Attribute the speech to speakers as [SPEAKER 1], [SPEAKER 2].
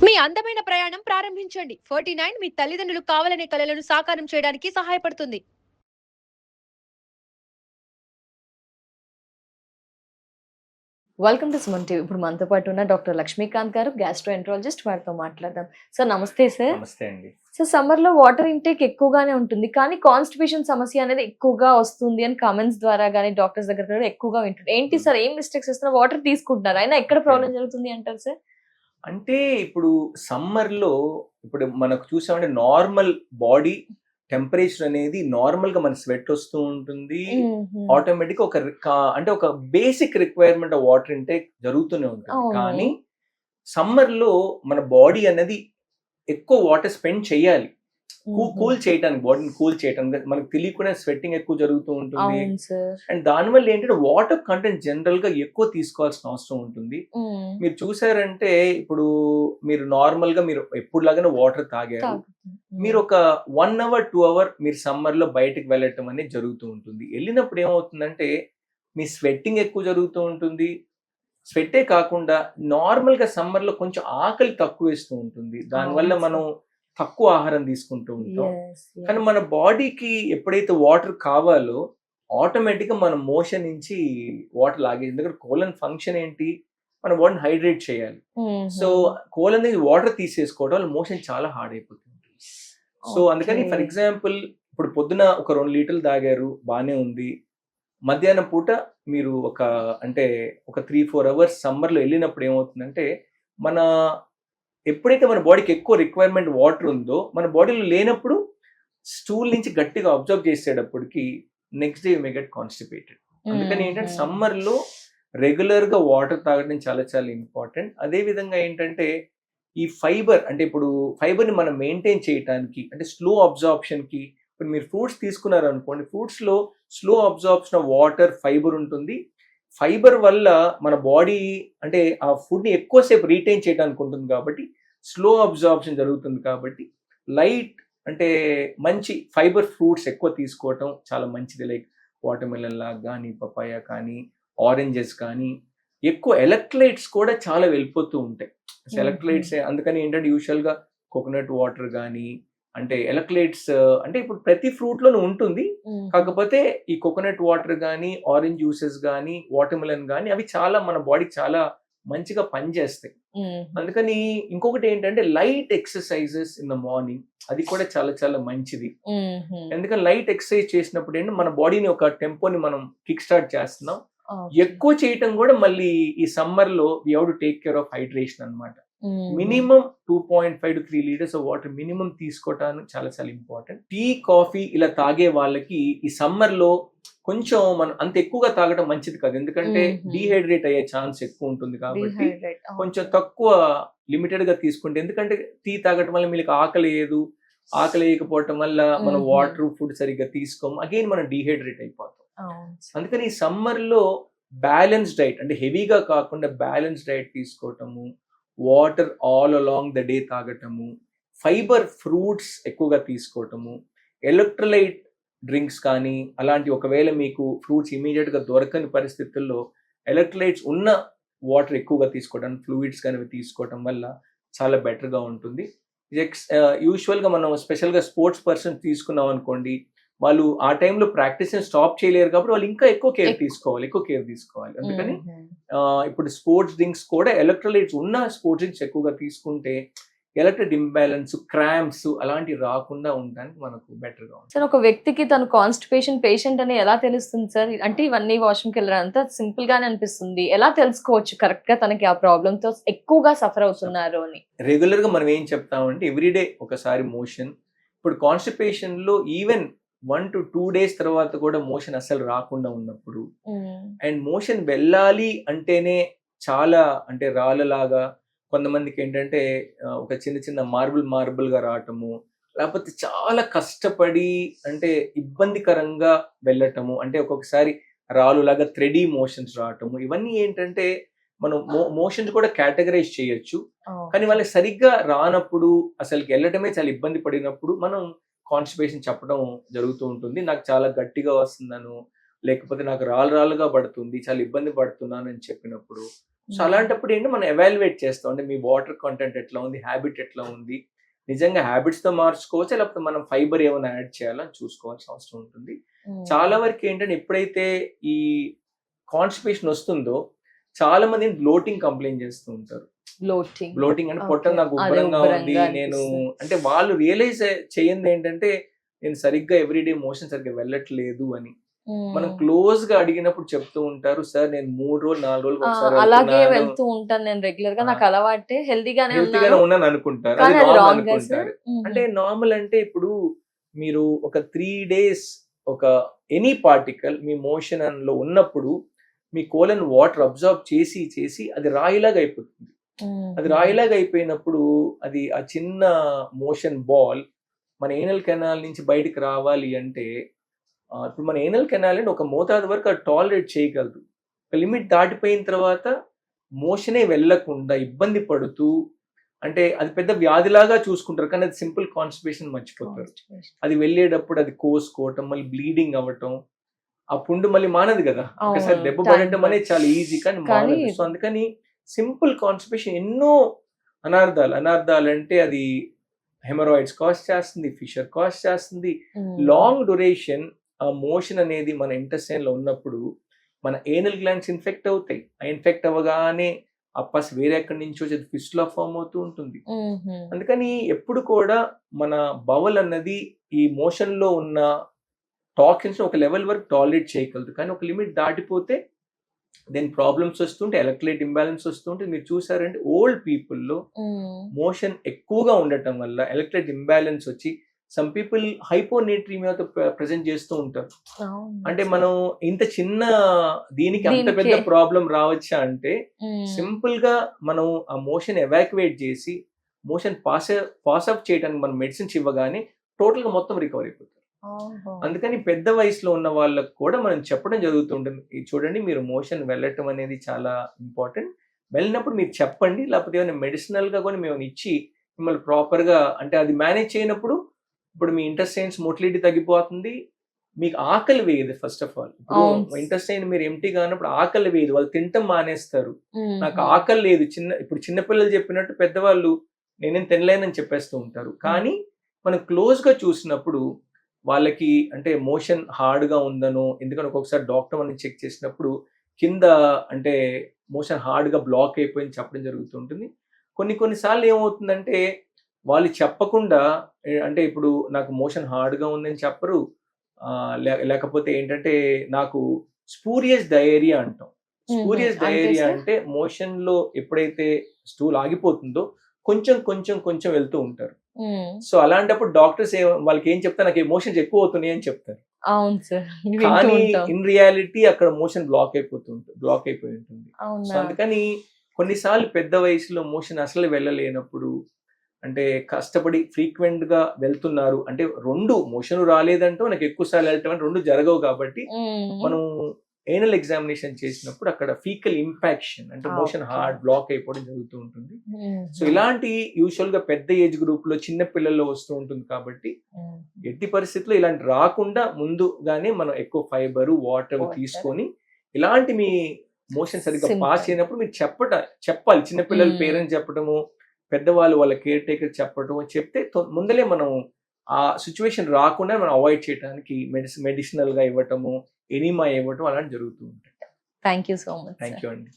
[SPEAKER 1] మీ అందమైన ప్రయాణం ప్రారంభించండి. 49 మీ తల్లిదండ్రులు కావాలనే కలలను సాకారం చేయడానికి సహాయపడుతుంది.
[SPEAKER 2] Welcome to Suman TV. ఇప్పుడు మనతో పాటు ఉన్న డాక్టర్ లక్ష్మీకాంత్ గారు, గ్యాస్ట్రోఎంట్రాలజిస్ట్. వారితో మాట్లాడదాం. సార్ నమస్తే సార్.
[SPEAKER 3] నమస్తే అండి.
[SPEAKER 2] సో సమ్మర్ లో వాటర్ ఇంటేక్ ఎక్కువగానే ఉంటుంది, కానీ కాన్స్టిపేషన్ సమస్య అనేది ఎక్కువగా వస్తుంది అని కామెంట్స్ ద్వారా కానీ డాక్టర్స్ దగ్గర కూడా ఎక్కువగా వింటుంది. ఏంటి సార్, ఏం మిస్టేక్స్ ఇస్తున్నారు? వాటర్ తీసుకుంటున్నారు, అయినా ఎక్కడ ప్రాబ్లం జరుగుతుంది అంటారు సార్?
[SPEAKER 3] అంటే ఇప్పుడు సమ్మర్‌లో ఇప్పుడు మనకు చూసామంటే నార్మల్ బాడీ టెంపరేచర్ అనేది నార్మల్‌గా మన స్వెట్ వస్తూ ఉంటుంది. ఆటోమేటిక్‌గా అంటే ఒక basic requirement of water intake జరుగుతూనే ఉంటుంది.
[SPEAKER 2] అవును.
[SPEAKER 3] కానీ సమ్మర్‌లో మన బాడీ అనేది ఎక్కువ వాటర్ స్పెండ్ చేయాలి. కూల్ చేయడానికి, బాడీని కూల్ చేయడానికి. మనకు తెలియకుండా స్వెట్టింగ్ ఎక్కువ జరుగుతూ ఉంటుంది.
[SPEAKER 2] అవును సార్.
[SPEAKER 3] అండ్ దానివల్ల ఏంటంటే వాటర్ కంటెంట్ జనరల్ గా ఎక్కువ తీసుకోవాల్సిన అవసరం ఉంటుంది. మీరు చూసారంటే ఇప్పుడు మీరు నార్మల్ గా మీరు ఎప్పుడులాగానే వాటర్ తాగారు. మీరు ఒక 1 అవర్ 2 అవర్ మీరు సమ్మర్ లో బయటకు వెళ్ళటం అనేది జరుగుతూ ఉంటుంది. వెళ్ళినప్పుడు ఏమవుతుందంటే మీ స్వెట్టింగ్ ఎక్కువ జరుగుతూ ఉంటుంది. స్వెట్టే కాకుండా నార్మల్ గా సమ్మర్ లో కొంచెం ఆకలి తక్కువ వేస్తూ ఉంటుంది. దానివల్ల మనం తక్కువ ఆహారం తీసుకుంటూ ఉంటాం. కానీ మన బాడీకి ఎప్పుడైతే వాటర్ కావాలో ఆటోమేటిక్ గా మన మోషన్ నుంచి వాటర్ లాగేది. ఎందుకంటే కోలన్ ఫంక్షన్ ఏంటి, మన బాడీని హైడ్రేట్ చేయాలి. సో కోలన్ నుంచి వాటర్ తీసేసుకోవడం వల్ల మోషన్ చాలా హార్డ్ అయిపోతుంది. సో అందుకని ఫర్ ఎగ్జాంపుల్ ఇప్పుడు పొద్దున ఒక 2 లీటర్లు తాగారు, బానే ఉంది. మధ్యాహ్నం పూట మీరు ఒక 3-4 అవర్స్ సమ్మర్ లో వెళ్ళినప్పుడు ఏమవుతుందంటే ఎప్పుడైతే మన బాడీకి ఎక్కువ రిక్వైర్మెంట్ వాటర్ ఉందో మన బాడీలో లేనప్పుడు స్టూల్ నుంచి గట్టిగా అబ్జర్వ్ చేసేటప్పటికి next day may get constipated. అందుకని ఏంటంటే సమ్మర్ లో రెగ్యులర్ గా వాటర్ తాగడం చాలా చాలా ఇంపార్టెంట్. అదే విధంగా ఏంటంటే ఈ ఫైబర్, అంటే ఇప్పుడు ఫైబర్ ని మనం మెయింటైన్ చేయడానికి, అంటే స్లో అబ్జార్ప్షన్ కి, ఇప్పుడు మీరు ఫ్రూట్స్ తీసుకున్నారు అనుకోండి, ఫ్రూట్స్ లో slow absorption of water, fibre ఉంటుంది. ఫైబర్ వల్ల మన బాడీ అంటే ఆ ఫుడ్ ని ఎక్కువసేపు రీటైన్ చేయడానికి ఉంటుంది కాబట్టి స్లో అబ్జార్ప్షన్ జరుగుతుంది. కాబట్టి లైట్ అంటే మంచి ఫైబర్ ఫ్రూట్స్ ఎక్కువ తీసుకోవటం చాలా మంచిది. లైక్ వాటర్ మెలన్ లాగా కానీ, పపాయ కానీ, ఆరెంజెస్ కానీ. ఎక్కువ ఎలక్ట్రోలైట్స్ కూడా చాలా వెళ్ళిపోతూ ఉంటాయి. ఎలక్ట్రోలైట్స్ అందుకని ఏంటంటే యూజువల్ గా కోకోనట్ వాటర్ కానీ, అంటే ఎలక్ట్రోలైట్స్ అంటే ఇప్పుడు ప్రతి ఫ్రూట్ లోనూ ఉంటుంది. కాకపోతే ఈ కోకోనట్ వాటర్ కానీ, ఆరెంజ్ జ్యూసెస్ కానీ, వాటర్ మెలన్ కానీ అవి చాలా మన బాడీకి చాలా మంచిగా పనిచేస్తాయి. అందుకని ఇంకొకటి ఏంటంటే light exercises in the morning, అది కూడా చాలా చాలా మంచిది. ఎందుకంటే లైట్ ఎక్సర్సైజ్ చేసినప్పుడు ఏంటంటే మన బాడీని ఒక టెంపోని మనం కిక్ స్టార్ట్ చేస్తున్నాం. ఎక్కువ చేయటం కూడా మళ్ళీ ఈ సమ్మర్ లో we have to take care of hydration అన్నమాట. Minimum 2.5 to 3 litres of water minimum తీసుకోవటానికి చాలా చాలా ఇంపార్టెంట్. టీ, కాఫీ ఇలా తాగే వాళ్ళకి ఈ సమ్మర్ లో కొంచెం మనం అంత ఎక్కువగా తాగడం మంచిది కాదు. ఎందుకంటే డీహైడ్రేట్ అయ్యే ఛాన్స్ ఎక్కువ ఉంటుంది కాబట్టి కొంచెం తక్కువ లిమిటెడ్ గా తీసుకుంటే, ఎందుకంటే టీ తాగటం వల్ల మీకు ఆకలి వేయదు. ఆకలి వేయకపోవటం వల్ల మనం వాటర్, ఫుడ్ సరిగ్గా తీసుకోము, అగైన్ మనం డీహైడ్రేట్ అయిపోతాం. అందుకని ఈ సమ్మర్ లో బ్యాలెన్స్ డైట్, అంటే హెవీగా కాకుండా బ్యాలెన్స్ డైట్ తీసుకోవటము, water all along the day తాగటము, ఫైబర్ ఫ్రూట్స్ ఎక్కువగా తీసుకోవటము, ఎలక్ట్రోలైట్ డ్రింక్స్ కానీ అలాంటి, ఒకవేళ మీకు ఫ్రూట్స్ ఇమీడియట్ గా దొరకని పరిస్థితుల్లో ఎలక్ట్రోలైట్స్ ఉన్న వాటర్ ఎక్కువగా తీసుకోవడం, ఫ్లూయిడ్స్ కానీ తీసుకోవటం వల్ల చాలా బెటర్ గా ఉంటుంది. యూజువల్ గా మనం స్పెషల్ గా స్పోర్ట్స్ పర్సన్ తీసుకున్నాం అనుకోండి, వాళ్ళు ఆ టైంలో ప్రాక్టీస్ స్టాప్ చేయలేరు కాబట్టి వాళ్ళు ఇంకా ఎక్కువ కేర్ తీసుకోవాలి. అందుకని ఇప్పుడు స్పోర్ట్స్ డ్రింక్స్ కూడా ఎలక్ట్రోలైట్స్ ఉన్న స్పోర్ట్స్ డ్రింక్స్ ఎక్కువగా తీసుకుంటే ఎలక్ట్రిక్ ఇంబ్యాలెన్స్, క్రాంప్స్ అలాంటివి రాకుండా ఉండడానికి మనకు బెటర్ గా ఉంటుంది.
[SPEAKER 2] సార్, ఒక వ్యక్తికి తను కాన్స్టిపేషన్ పేషెంట్ అని ఎలా తెలుస్తుంది సార్? అంటే ఇవన్నీ వాష్రూమ్కి వెళ్ళడం అంతా సింపుల్ గానే అనిపిస్తుంది. ఎలా తెలుసుకోవచ్చు కరెక్ట్ గా తనకి ఆ ప్రాబ్లమ్ తో ఎక్కువగా సఫర్ అవుతున్నారు అని?
[SPEAKER 3] రెగ్యులర్ గా మనం ఏం చెప్తామంటే ఎవ్రీడే ఒకసారి మోషన్. ఇప్పుడు కాన్స్టిపేషన్ లో ఈవెన్ 1 to 2 days తర్వాత కూడా మోషన్ అసలు రాకుండా ఉన్నప్పుడు, అండ్ మోషన్ వెళ్ళాలి అంటేనే చాలా అంటే రాళ్ళలాగా, కొంతమందికి ఏంటంటే ఒక చిన్న చిన్న మార్బుల్ గా రావటము, లేకపోతే చాలా కష్టపడి అంటే ఇబ్బందికరంగా వెళ్ళటము, అంటే ఒక్కొక్కసారి రాళ్ళులాగా థ్రెడీ మోషన్స్ రావటము, ఇవన్నీ ఏంటంటే మనం మోషన్స్ కూడా కేటగరైజ్ చేయొచ్చు. కానీ వాళ్ళకి సరిగ్గా రానప్పుడు, అసలుకి వెళ్ళటమే చాలా ఇబ్బంది పడినప్పుడు మనం కాన్స్టిపేషన్ చెప్పడం జరుగుతూ ఉంటుంది. నాకు చాలా గట్టిగా వస్తుందను, లేకపోతే నాకు రాళ్ళుగా పడుతుంది, చాలా ఇబ్బంది పడుతున్నాను అని చెప్పినప్పుడు సో అలాంటప్పుడు ఏంటి మనం ఎవాల్యుయేట్ చేస్తాం, అంటే మీ వాటర్ కంటెంట్ ఎట్లా ఉంది, హ్యాబిట్ ఎట్లా ఉంది, నిజంగా హ్యాబిట్స్ తో మార్చుకోవచ్చు, లేకపోతే మనం ఫైబర్ ఏమైనా యాడ్ చేయాలని చూసుకోవాల్సిన అవసరం ఉంటుంది. చాలా వరకు ఏంటంటే ఎప్పుడైతే ఈ కాన్స్టిపేషన్ వస్తుందో చాలా మంది బ్లోటింగ్ కంప్లైంట్ చేస్తూ ఉంటారు. బ్లోటింగ్ అంటే పొట్ట నాకు ఉబ్బరంగా ఉంది, నేను అంటే వాళ్ళు రియలైజ్ చేయండి ఏంటంటే నేను సరిగ్గా ఎవ్రీడే మోషన్ సరిగ్గా వెళ్ళట్లేదు అని. మనం క్లోజ్ గా అడిగినప్పుడు చెప్తూ ఉంటారు, సార్ నేను 3 రోజులు 4 రోజులు
[SPEAKER 2] అలాగే వెళ్తూ ఉంటాను, నేను రెగ్యులర్ గా, నాకు అలవాటే, హెల్తీగానే
[SPEAKER 3] ఉన్నాను అనుకుంటారు. అది నార్మల్ అనుకుంటారు. అంటే నార్మల్ అంటే ఇప్పుడు మీరు ఒక 3 days ఒక ఎనీ పార్టికల్ మీ మోషన్ లో ఉన్నప్పుడు మీ కోలన్ వాటర్ అబ్జర్వ్ చేసి చేసి అది రాయిలాగా అయిపోతుంది. అది రాయిలాగా అయిపోయినప్పుడు అది ఆ చిన్న మోషన్ బాల్ మన ఏనల్ కెనాల్ నుంచి బయటికి రావాలి అంటే ఇప్పుడు మన ఏనల్ కెనాల్ అంటే ఒక మోతాదు వరకు అది టాలరేట్ చేయగలదు. ఒక లిమిట్ దాటిపోయిన తర్వాత మోషనే వెళ్ళకుండా ఇబ్బంది పడుతూ, అంటే అది పెద్ద వ్యాధిలాగా చూసుకుంటారు కానీ అది సింపుల్ కాన్స్టిపేషన్ మర్చిపోతారు. అది వెళ్ళేటప్పుడు అది కోసుకోవటం, మళ్ళీ బ్లీడింగ్ అవ్వటం, ఆ పుండు మళ్ళీ మానదు కదా, ఒకసారి దెబ్బ పడటం అనేది చాలా ఈజీ కానీ మానదు. సో అందుకని సింపుల్ కాన్స్టిపేషన్ ఎన్నో అనార్థాలు అంటే అది హెమరాయిడ్స్ కాస్ట్ చేస్తుంది, ఫిషర్ కాస్ట్ చేస్తుంది, లాంగ్ డ్యూరేషన్. ఆ మోషన్ అనేది మన ఇంటెస్టైన్ లో ఉన్నప్పుడు మన ఏనల్ గ్లాండ్స్ ఇన్ఫెక్ట్ అవుతాయి. ఆ ఇన్ఫెక్ట్ అవ్వగానే ఆ పస్ వేరే ఎక్కడి నుంచి వచ్చి ఫిస్టులా ఫామ్ అవుతూ ఉంటుంది. అందుకని ఎప్పుడు కూడా మన బవల్ అన్నది ఈ మోషన్ లో ఉన్న టాక్సిన్స్ ఒక లెవెల్ వరకు టాలరేట్ చేయగలదు, కానీ ఒక లిమిట్ దాటిపోతే దెన్ ప్రాబ్లమ్స్ వస్తుంటే, ఎలక్ట్రోలైట్ ఇంబ్యాలెన్స్ వస్తుంటే. మీరు చూసారంటే ఓల్డ్ పీపుల్లో మోషన్ ఎక్కువగా ఉండటం వల్ల ఎలక్ట్రోలైట్ ఇంబ్యాలెన్స్ వచ్చి సమ్ పీపుల్ హైపోనేట్రీమియాతో ప్రెజెంట్ చేస్తూ ఉంటారు. అంటే మనం ఇంత చిన్న దీనికి అంత పెద్ద ప్రాబ్లం రావచ్చా అంటే సింపుల్ గా మనం ఆ మోషన్ ఎవాక్యువేట్ చేసి మోషన్ పాస్ అప్ చేయడానికి మనం మెడిసిన్స్ ఇవ్వగానే టోటల్ గా మొత్తం రికవర్ అయిపోతారు. అందుకని పెద్ద వయసులో ఉన్న వాళ్ళకు కూడా మనం చెప్పడం జరుగుతుంటుంది, చూడండి మీరు మోషన్ వెళ్ళటం అనేది చాలా ఇంపార్టెంట్, వెళ్ళినప్పుడు మీరు చెప్పండి, లేకపోతే ఏమైనా మెడిసినల్ గా కూడా మేము ఇచ్చి మిమ్మల్ని ప్రాపర్ గా, అంటే అది మేనేజ్ చేయనప్పుడు ఇప్పుడు మీ ఇంటెస్టైన్స్ మోటిలిటీ తగ్గిపోతుంది, మీకు ఆకలి వేయదు. ఫస్ట్ ఆఫ్ ఆల్ ఇప్పుడు ఇంటెస్టైన్ మీరు ఎంటీ కానప్పుడు ఆకలి వేయదు, వాళ్ళు తింటం మానేస్తారు. నాకు ఆకలి లేదు, ఇప్పుడు చిన్నపిల్లలు చెప్పినట్టు పెద్దవాళ్ళు నేనేం తినలేనని చెప్పేస్తూ ఉంటారు. కానీ మనం క్లోజ్ గా చూసినప్పుడు వాళ్ళకి అంటే మోషన్ హార్డ్ గా ఉందనో, ఎందుకంటే ఒక్కొక్కసారి డాక్టర్ మనం చెక్ చేసినప్పుడు కింద అంటే మోషన్ హార్డ్ గా బ్లాక్ అయిపోయింది చెప్పడం జరుగుతుంటుంది. కొన్నిసార్లు ఏమవుతుందంటే వాళ్ళు చెప్పకుండా, అంటే ఇప్పుడు నాకు మోషన్ హార్డ్ గా ఉందని చెప్పరు, లేకపోతే ఏంటంటే నాకు స్పూరియస్ డయేరియా అంటాం. స్పూరియస్ డయేరియా అంటే మోషన్ లో ఎప్పుడైతే స్టూల్ ఆగిపోతుందో కొంచెం కొంచెం కొంచెం వెళ్తూ ఉంటారు. సో అలాంటప్పుడు డాక్టర్స్ వాళ్ళకి ఏం చెప్తారు, నాకు ఎమోషన్స్ ఎక్కువ అవుతున్నాయి అని చెప్తారు. కానీ ఇన్ రియాలిటీ అక్కడ మోషన్ బ్లాక్ అయిపోయి ఉంటుంది. సో అందుకని కొన్నిసార్లు పెద్ద వయసులో మోషన్ అసలు వెళ్ళలేనప్పుడు, అంటే కష్టపడి ఫ్రీక్వెంట్ గా వెళ్తున్నారు అంటే, 2 మోషన్ రాలేదంటే మనకి ఎక్కువ సార్లు వెళ్ళటం అంటే 2 జరగవు కాబట్టి మనం ఏనల్ ఎగ్జామినేషన్ చేసినప్పుడు అక్కడ ఫీకల్ ఇంపాక్షన్ అంటే మోషన్ హార్డ్ బ్లాక్ అయిపోవడం జరుగుతూ ఉంటుంది. సో ఇలాంటి యూజువల్ గా పెద్ద ఏజ్ గ్రూప్ లో చిన్న పిల్లల్లో వస్తూ ఉంటుంది కాబట్టి ఎట్టి పరిస్థితుల్లో ఇలాంటి రాకుండా ముందుగానే మనం ఎక్కువ ఫైబర్ వాటర్ తీసుకొని, ఇలాంటి మీ మోషన్ సరిగ్గా పాస్ అయినప్పుడు మీరు చెప్పాలి. చిన్నపిల్లల పేరెంట్స్ చెప్పడము, పెద్దవాళ్ళు వాళ్ళ కేర్ టేకర్ చెప్పడం, చెప్తే ముందలే మనం ఆ సిచ్యువేషన్ రాకుండా మనం అవాయిడ్ చేయడానికి మెడిసినల్ గా ఇవ్వటము, ఎనిమా ఇవ్వటం అలాంటి జరుగుతూ ఉంటాయి.
[SPEAKER 2] Thank you so much.
[SPEAKER 3] Thank you అండి.